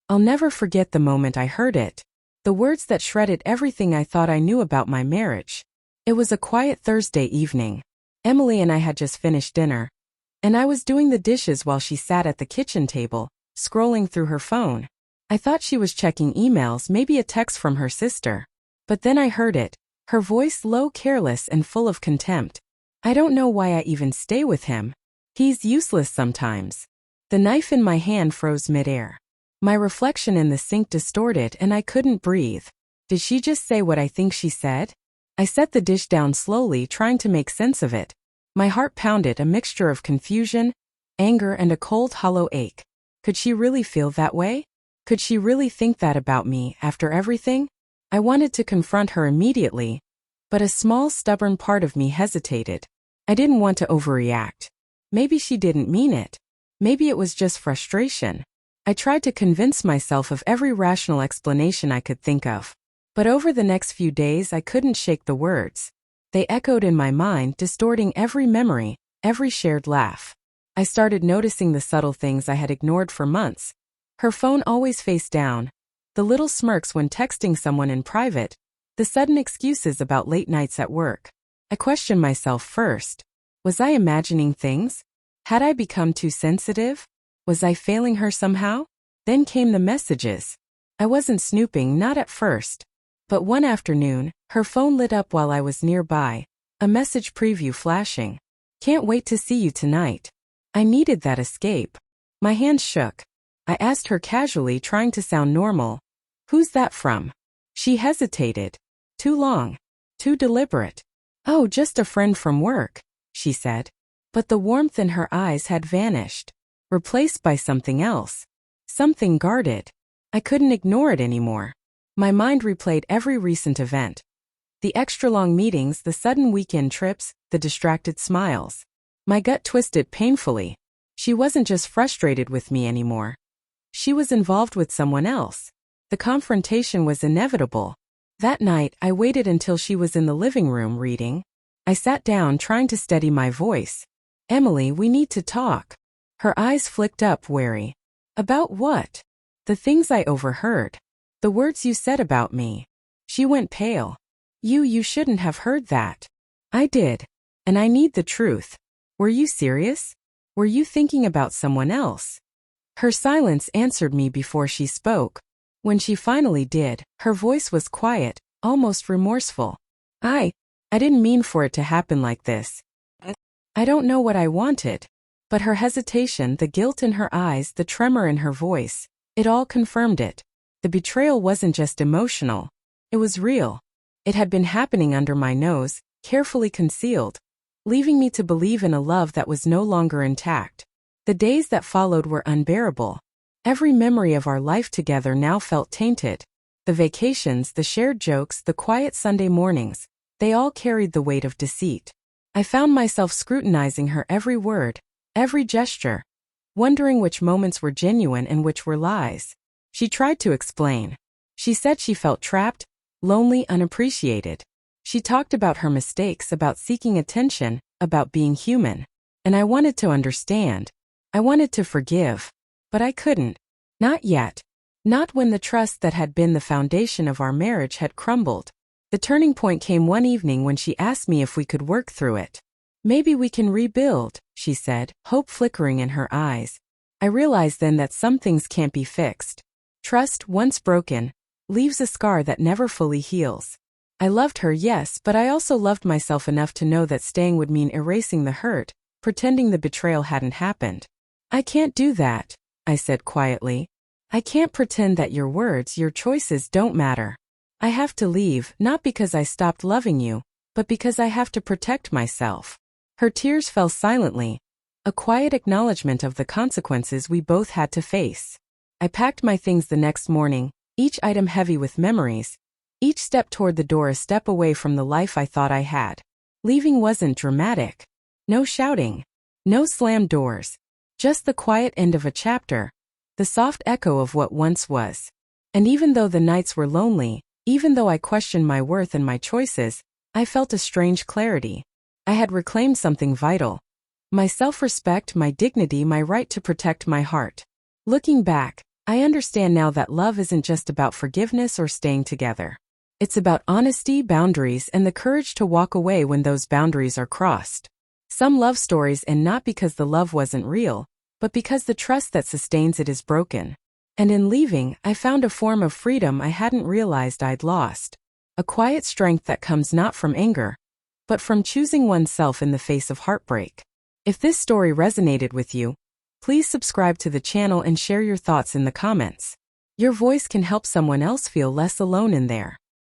I'll never forget the moment I heard it. The words that shredded everything I thought I knew about my marriage. It was a quiet Thursday evening. Emily and I had just finished dinner, and I was doing the dishes while she sat at the kitchen table, scrolling through her phone. I thought she was checking emails, maybe a text from her sister. But then I heard it, her voice low, careless, and full of contempt. I don't know why I even stay with him. He's useless sometimes. The knife in my hand froze midair. My reflection in the sink distorted and I couldn't breathe. Did she just say what I think she said? I set the dish down slowly, trying to make sense of it. My heart pounded, a mixture of confusion, anger, and a cold, hollow ache. Could she really feel that way? Could she really think that about me, after everything? I wanted to confront her immediately, but a small, stubborn part of me hesitated. I didn't want to overreact. Maybe she didn't mean it. Maybe it was just frustration. I tried to convince myself of every rational explanation I could think of. But over the next few days I couldn't shake the words. They echoed in my mind, distorting every memory, every shared laugh. I started noticing the subtle things I had ignored for months. Her phone always face down, the little smirks when texting someone in private, the sudden excuses about late nights at work. I questioned myself first. Was I imagining things? Had I become too sensitive? Was I failing her somehow? Then came the messages. I wasn't snooping, not at first. But one afternoon, her phone lit up while I was nearby, a message preview flashing. Can't wait to see you tonight. I needed that escape. My hands shook. I asked her casually, trying to sound normal. Who's that from? She hesitated. Too long. Too deliberate. Oh, just a friend from work, she said. But the warmth in her eyes had vanished, replaced by something else. Something guarded. I couldn't ignore it anymore. My mind replayed every recent event. The extra-long meetings, the sudden weekend trips, the distracted smiles. My gut twisted painfully. She wasn't just frustrated with me anymore. She was involved with someone else. The confrontation was inevitable. That night, I waited until she was in the living room reading. I sat down, trying to steady my voice. Emily, we need to talk. Her eyes flicked up, wary. About what? The things I overheard. The words you said about me. She went pale. You shouldn't have heard that. I did. And I need the truth. Were you serious? Were you thinking about someone else? Her silence answered me before she spoke. When she finally did, her voice was quiet, almost remorseful. I didn't mean for it to happen like this. I don't know what I wanted. But her hesitation, the guilt in her eyes, the tremor in her voice, it all confirmed it. The betrayal wasn't just emotional. It was real. It had been happening under my nose, carefully concealed, leaving me to believe in a love that was no longer intact. The days that followed were unbearable. Every memory of our life together now felt tainted. The vacations, the shared jokes, the quiet Sunday mornings, they all carried the weight of deceit. I found myself scrutinizing her every word, every gesture, wondering which moments were genuine and which were lies. She tried to explain. She said she felt trapped, lonely, unappreciated. She talked about her mistakes, about seeking attention, about being human. And I wanted to understand. I wanted to forgive. But I couldn't. Not yet. Not when the trust that had been the foundation of our marriage had crumbled. The turning point came one evening when she asked me if we could work through it. Maybe we can rebuild, she said, hope flickering in her eyes. I realized then that some things can't be fixed. Trust, once broken, leaves a scar that never fully heals. I loved her, yes, but I also loved myself enough to know that staying would mean erasing the hurt, pretending the betrayal hadn't happened. I can't do that, I said quietly. I can't pretend that your words, your choices don't matter. I have to leave, not because I stopped loving you, but because I have to protect myself. Her tears fell silently, a quiet acknowledgement of the consequences we both had to face. I packed my things the next morning, each item heavy with memories, each step toward the door a step away from the life I thought I had. Leaving wasn't dramatic. No shouting. No slammed doors. Just the quiet end of a chapter, the soft echo of what once was. And even though the nights were lonely, even though I questioned my worth and my choices, I felt a strange clarity. I had reclaimed something vital. My self-respect, my dignity, my right to protect my heart. Looking back, I understand now that love isn't just about forgiveness or staying together. It's about honesty, boundaries, and the courage to walk away when those boundaries are crossed. Some love stories end not because the love wasn't real, but because the trust that sustains it is broken. And in leaving, I found a form of freedom I hadn't realized I'd lost. A quiet strength that comes not from anger, but from choosing oneself in the face of heartbreak. If this story resonated with you, please subscribe to the channel and share your thoughts in the comments. Your voice can help someone else feel less alone in there.